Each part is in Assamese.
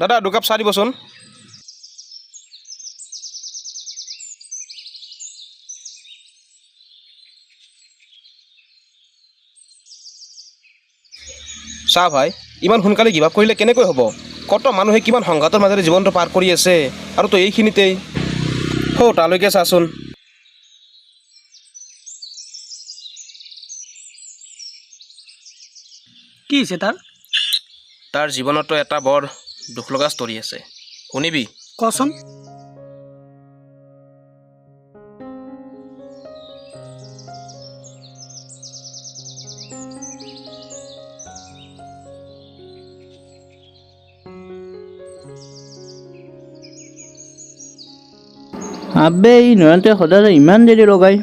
দাদা দুকাপ চাহ দিবচোন। চাহ ভাই, ইমান সোনকালে গিভ আপ কৰিলে কেনেকৈ হ'ব? কত মানুহে কিমান সংঘাতৰ মাজেৰে জীৱনটো পাৰ কৰি আছে আৰু তই এইখিনিতেই। তালৈকে চাচোন। কি হৈছে তাৰ? তাৰ জীৱনতো এটা বৰ দুখ লগা ষ্টৰী আছে, শুনিবি? কচোন। আবে এই নয়নতে সদায় ইমান দেৰি লগাই।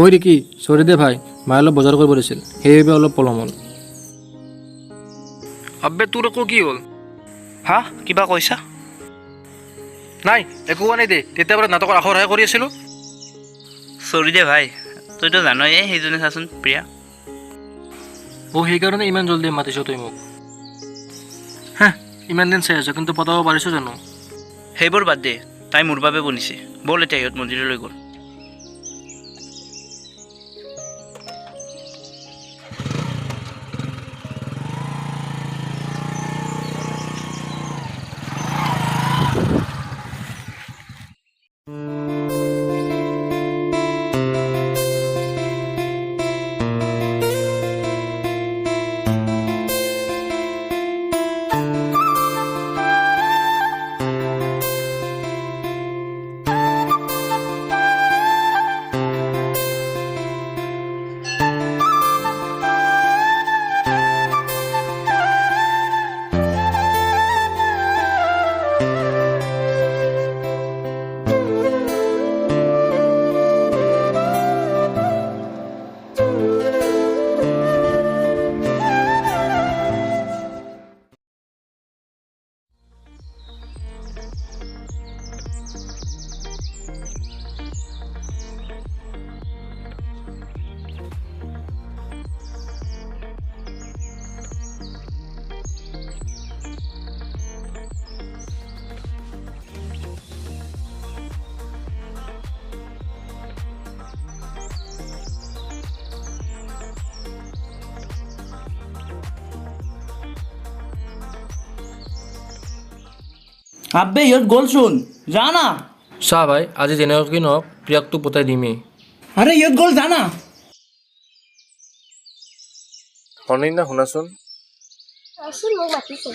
ঐ ৰিকি, চৰি দে ভাই, মায়ে অলপ বজাৰ কৰিব দিছিল, সেইবাবে অলপ পলম হ'ল। আবে তোৰ আকৌ কি হ'ল? হা, কিবা কৈছা? নাই একো কোৱা নাই দে, তেতিয়া পৰা নাটকৰ আখৰহে কৰি আছিলোঁ। চৰি দে ভাই, তইতো জানয়ে সেইজনী চাচোন প্ৰিয়া। সেইকাৰণে ইমান জল্দি মাতিছ তই মোক? হা, ইমান দিন চাই আছোঁ, কিন্তু পতাব পাৰিছোঁ জানো? সেইবোৰ বাদ দে, তাই মোৰ বাবে বনিছে। ব'ল এতিয়া সিহঁত মন্দিৰলৈ গ'ল। আবে ইহঁত গ'লচোন, যা না। চা ভাই, আজি যেনেকৈ নহওক প্ৰিয়াকটো পতাই দিমেই। আৰে ইহঁত গ'ল, যা না। অনিন্দা শুনাচোন। আসুন মোক মাতিছে।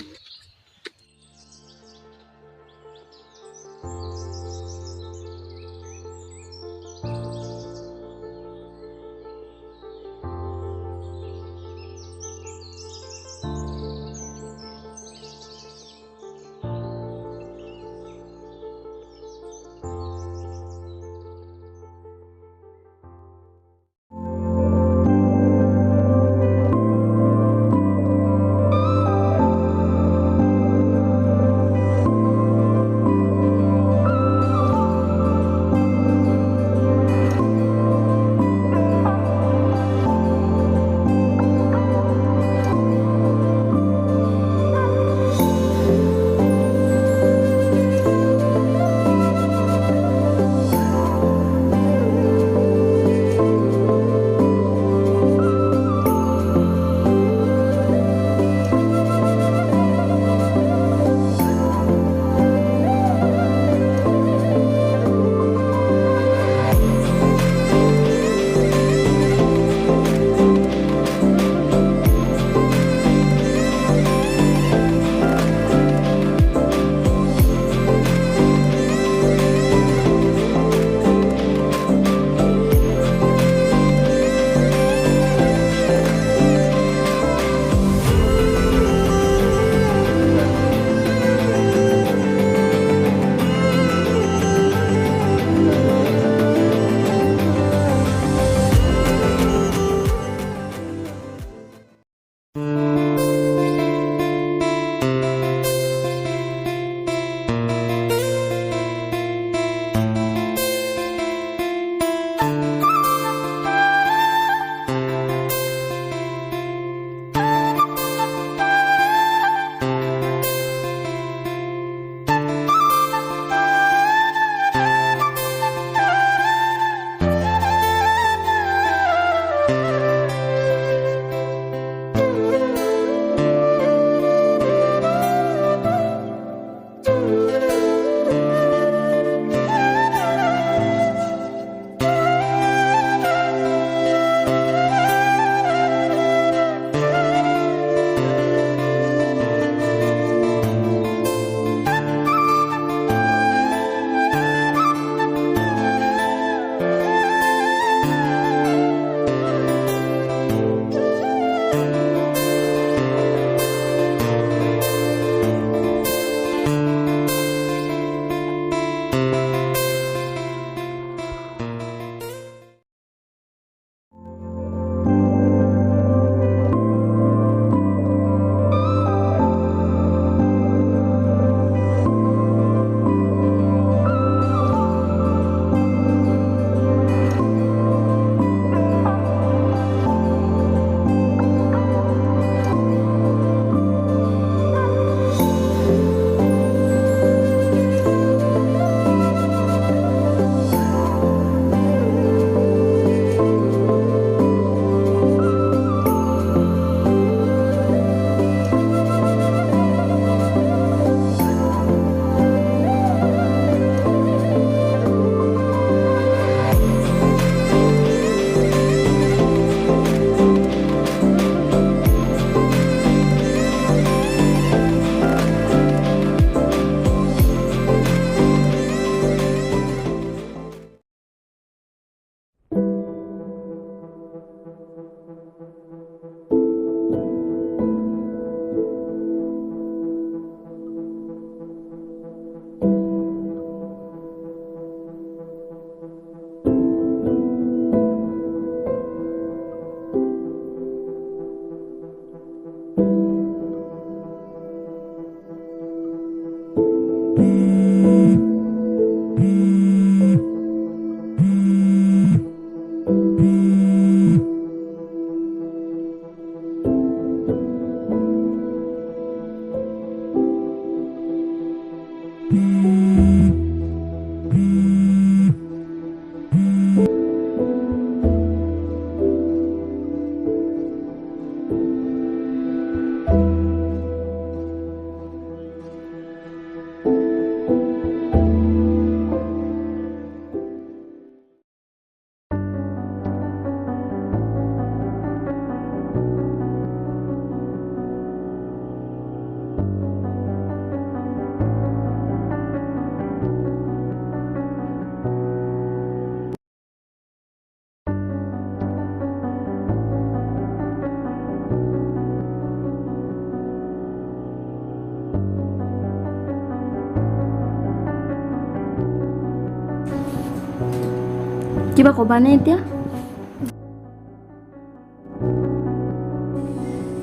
কিবা ক'বানে এতিয়া?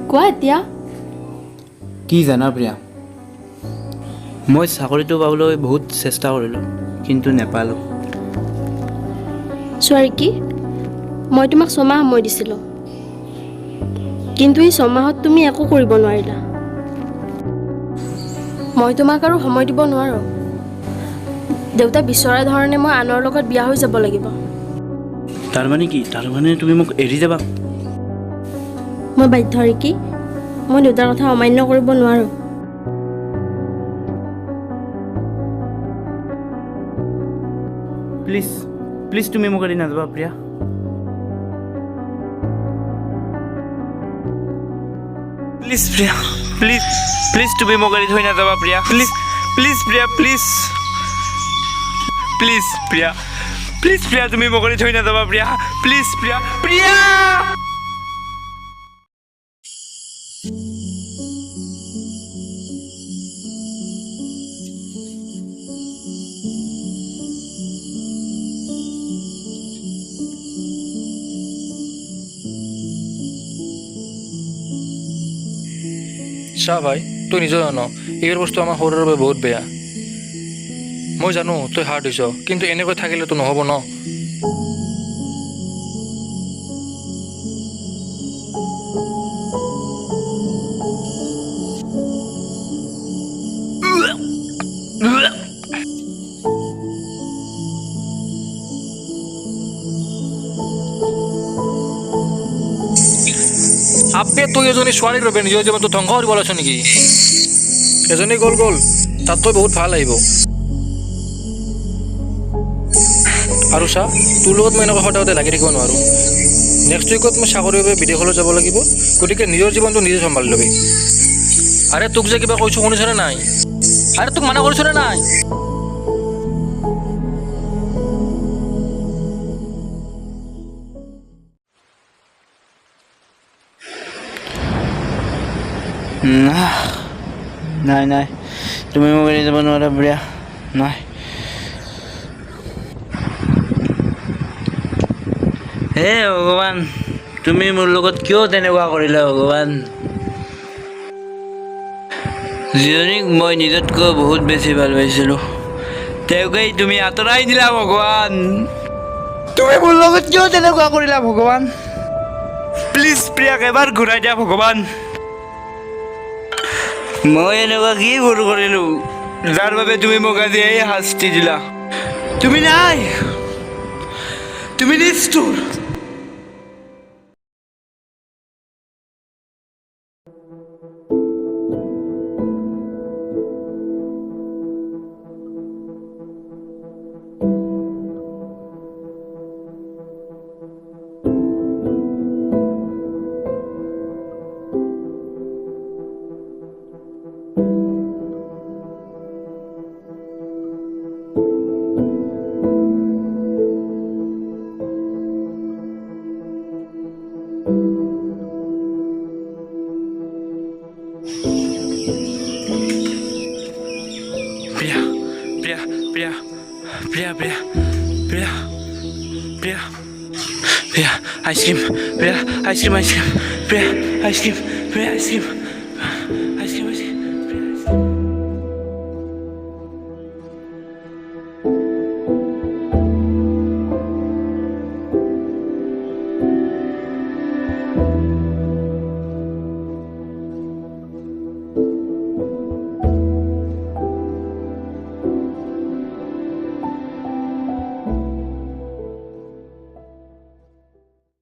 কোৱা এতিয়া। কি জানা প্ৰিয়া, মই চাকৰিটো পাবলৈ বহুত চেষ্টা কৰিলোঁ কিন্তু নেপালোঁ। কি মই তোমাক 6 মাহ সময় দিছিলোঁ, কিন্তু এই 6 মাহত তুমি একো কৰিব নোৱাৰিলা। মই তোমাক আৰু সময় দিব নোৱাৰোঁ। দেউতা বিচৰা ধৰণে মই আনৰ লগত বিয়া হৈ যাব লাগিব। তাৰমানে কি? তাৰমানে তুমি মোক এৰি যাবা? মই বাধ্য কি মই দেউতাৰ কথা অমান্য কৰিব নোৱাৰোঁ। প্লিজ প্লিজ তুমি মোক এৰি নাযাবা Priya. Please Priya, please please তুমি মোক এৰি থৈ নাযাবা Priya, please please Priya, please please Priya, please Priya তুমি মোক এৰি থৈ নাযাবা প্ৰিয়া, প্লিজ প্ৰিয়া, প্ৰিয়া। চা ভাই, তই নিজে জান এইবোৰ বস্তু আমাৰ শৰীৰৰ বাবে বহুত বেয়া। মই জানো তই হাৰ্ট হৈছ, কিন্তু এনেকৈ থাকিলেতো নহ'ব ন। আবে তই এজনী ছোৱালীৰ বাবে নিজৰ জীৱনটো ধ্বংস কৰিব লৈছ নেকি? এজনী গ'ল তাত তই বহুত ভাল আহিব। আৰু চা, তোৰ লগত মই এনেকুৱা সদায় লাগি থাকিব নোৱাৰোঁ। নেক্সট উইকত মই চাকৰিৰ বাবে বিদেশলৈ যাব লাগিব, গতিকে নিজৰ জীৱনটো নিজে চম্ভালি ল'বি। আৰে তোক যে কিবা কৈছোঁ শুনিছনে নাই? আৰে তোক মানা কৰিছনে নাই? নাই নাই, তুমি মোক এৰি যাব নোৱাৰা প্ৰিয়া, নাই। হে ভগৱান, তুমি মোৰ লগত কিয় তেনেকুৱা কৰিলা ভগৱান? যিজনীক মই নিজতকৈ বহুত বেছি ভাল পাইছিলোঁ, তেওঁকেই তুমি আঁতৰাই দিলা ভগৱান। তুমি মোৰ লগত কিয় তেনেকুৱা কৰিলা ভগৱান? প্লিজ প্ৰিয়াক এবাৰ ঘূৰাই দিয়া ভগৱান। মই এনেকুৱা কি ভুল কৰিলোঁ যাৰ বাবে তুমি মোক আজি এই শাস্তি দিলা? তুমি নাই, তুমি নিষ্ঠুৰ। Priya Priya Priya Priya Priya Priya ice cream, Priya ice cream, ice cream, Priya ice cream, Priya ice cream.